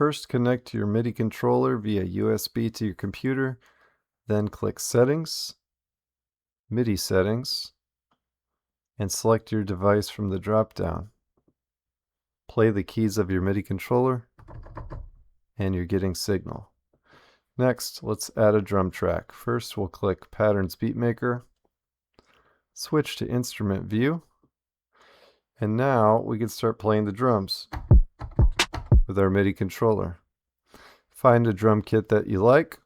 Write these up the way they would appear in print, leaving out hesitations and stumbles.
First, connect to your MIDI controller via USB to your computer, then click Settings, MIDI Settings, and select your device from the drop-down. Play the keys of your MIDI controller, and you're getting signal. Next, let's add a drum track. First, we'll click Patterns Beatmaker, switch to Instrument View, and now we can start playing the drums with our MIDI controller. Find a drum kit that you like.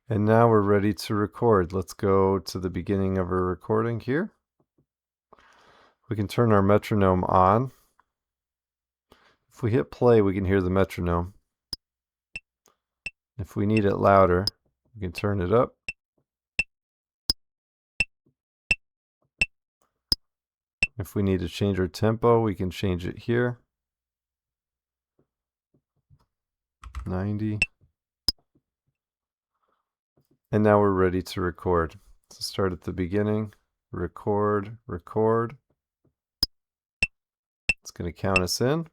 And now we're ready to record. Let's go to the beginning of our recording here. We can turn our metronome on. If we hit play, we can hear the metronome. If we need it louder, we can turn it up. If we need to change our tempo, we can change it here. 90. And now we're ready to record. So start at the beginning, record, record. It's going to count us in.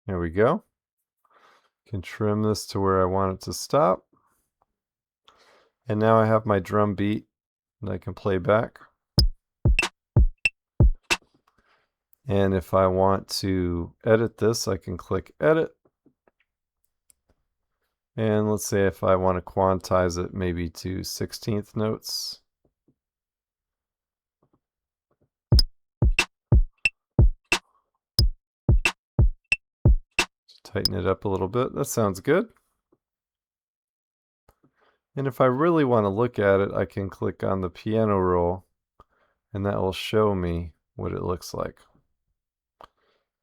There we go. Can trim this to where I want it to stop. And now I have my drum beat that I can play back. And if I want to edit this, I can click Edit. And let's say if I want to quantize it maybe to 16th notes. Tighten it up a little bit. That sounds good. And if I really want to look at it, I can click on the piano roll, and that will show me what it looks like.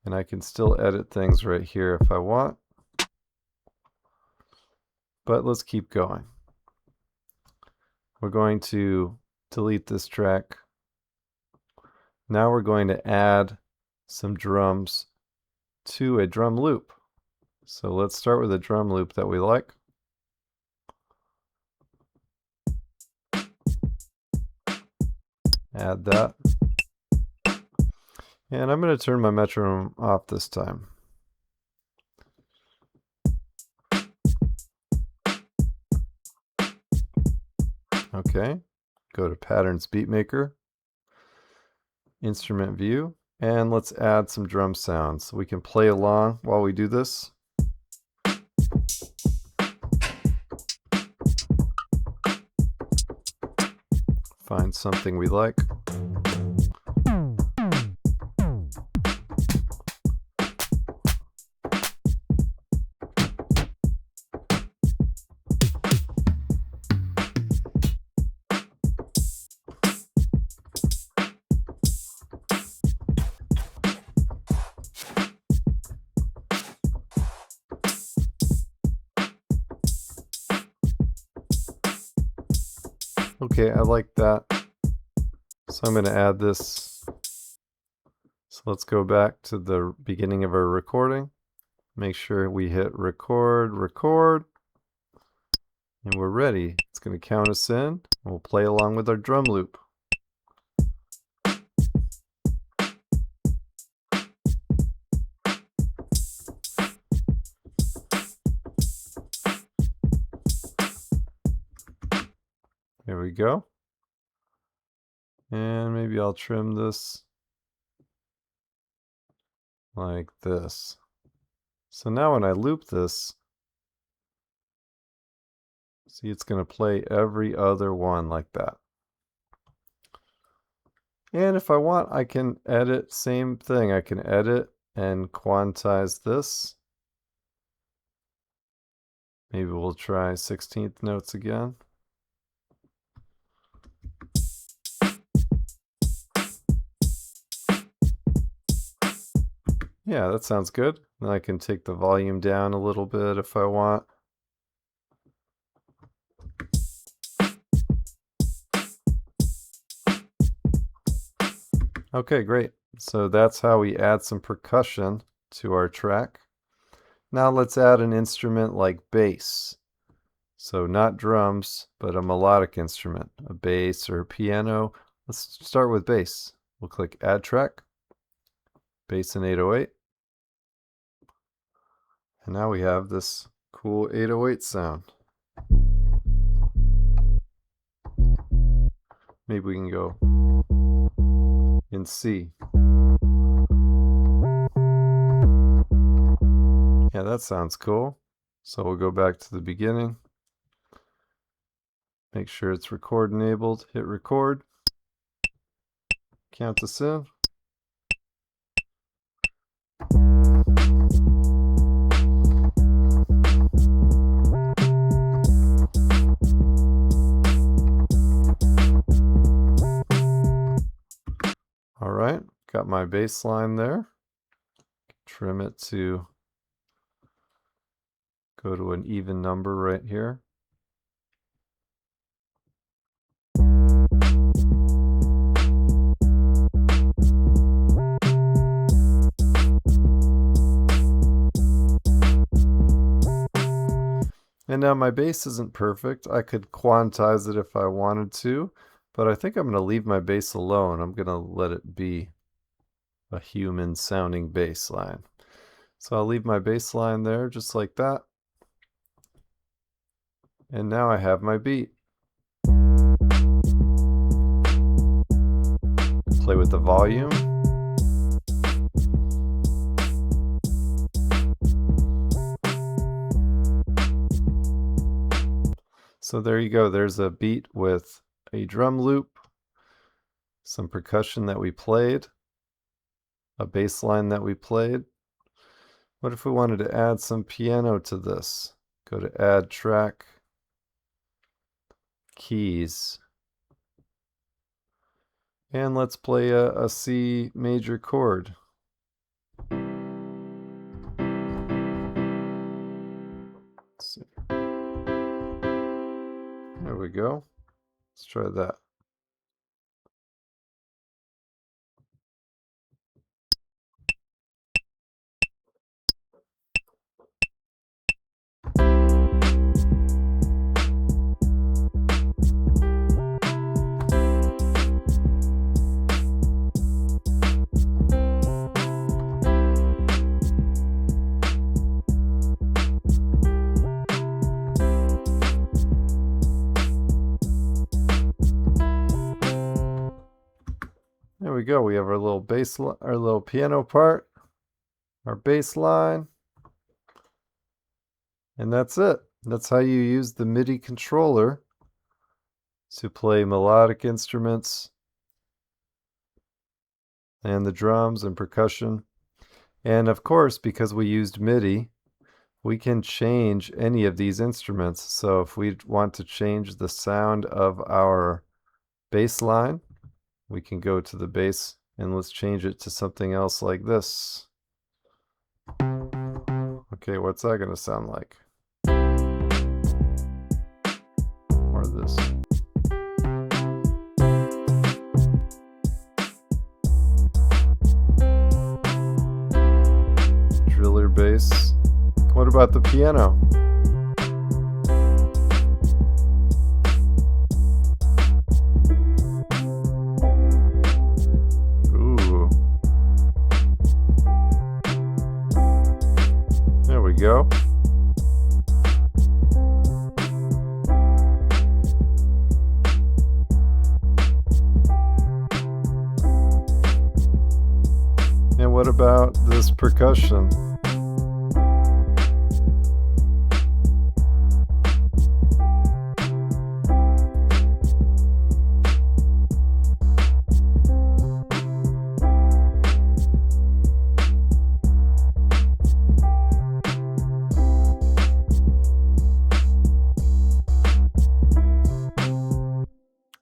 And I can still edit things right here if I want. But let's keep going. We're going to delete this track. Now we're going to add some drums to a drum loop. So let's start with a drum loop that we like. Add that. And I'm going to turn my metronome off this time. Okay, go to Patterns Beatmaker, Instrument View, and let's add some drum sounds. So we can play along while we do this. Find something we like. Okay, I like that. So I'm going to add this. So let's go back to the beginning of our recording. Make sure we hit record, record. And we're ready. It's going to count us in. And we'll play along with our drum loop. There we go. And maybe I'll trim this like this. So now when I loop this, see, it's going to play every other one like that. And if I want, I can edit, same thing. I can edit and quantize this. Maybe we'll try 16th notes again. Yeah, that sounds good. Then I can take the volume down a little bit if I want. Okay, great. So that's how we add some percussion to our track. Now let's add an instrument like bass. So not drums, but a melodic instrument, a bass or a piano. Let's start with bass. We'll click Add Track, Bass in 808. And now we have this cool 808 sound. Maybe we can go in C. Yeah, that sounds cool. So we'll go back to the beginning. Make sure it's record enabled. Hit record. Count us in. All right, got my bass line there. Trim it to go to an even number right here. And now my bass isn't perfect. I could quantize it if I wanted to, but I think I'm going to leave my bass alone. I'm going to let it be a human sounding bass line. So I'll leave my bass line there just like that. And now I have my beat. Play with the volume. So there you go. There's a beat with a drum loop, some percussion that we played, a bass line that we played. What if we wanted to add some piano to this? Go to Add Track, Keys, and let's play a C major chord. Let's see. There we go. Let's try that. There we go. We have our little bass, our little piano part, our bass line, and that's it. That's how you use the MIDI controller to play melodic instruments and the drums and percussion. And of course, because we used MIDI, we can change any of these instruments. So if we want to change the sound of our bass line, we can go to the bass and let's change it to something else like this. Okay, what's that going to sound like? Or this. Driller bass. What about the piano? Ooh. There we go. And what about this percussion?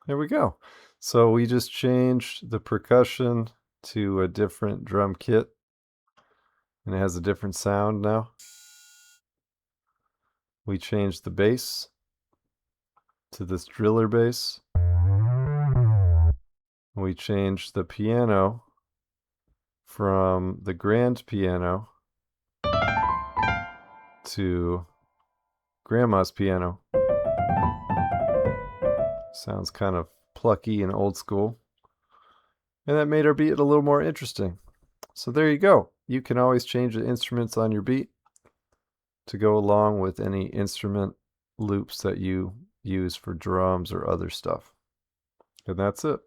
There we go. So we just changed the percussion to a different drum kit, and it has a different sound now. We changed the bass to this driller bass. We changed the piano from the grand piano to Grandma's piano. Sounds kind of plucky and old school. And that made our beat a little more interesting. So there you go. You can always change the instruments on your beat to go along with any instrument loops that you use for drums or other stuff. And that's it.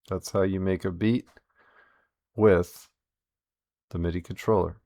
That's how you make a beat with the MIDI controller.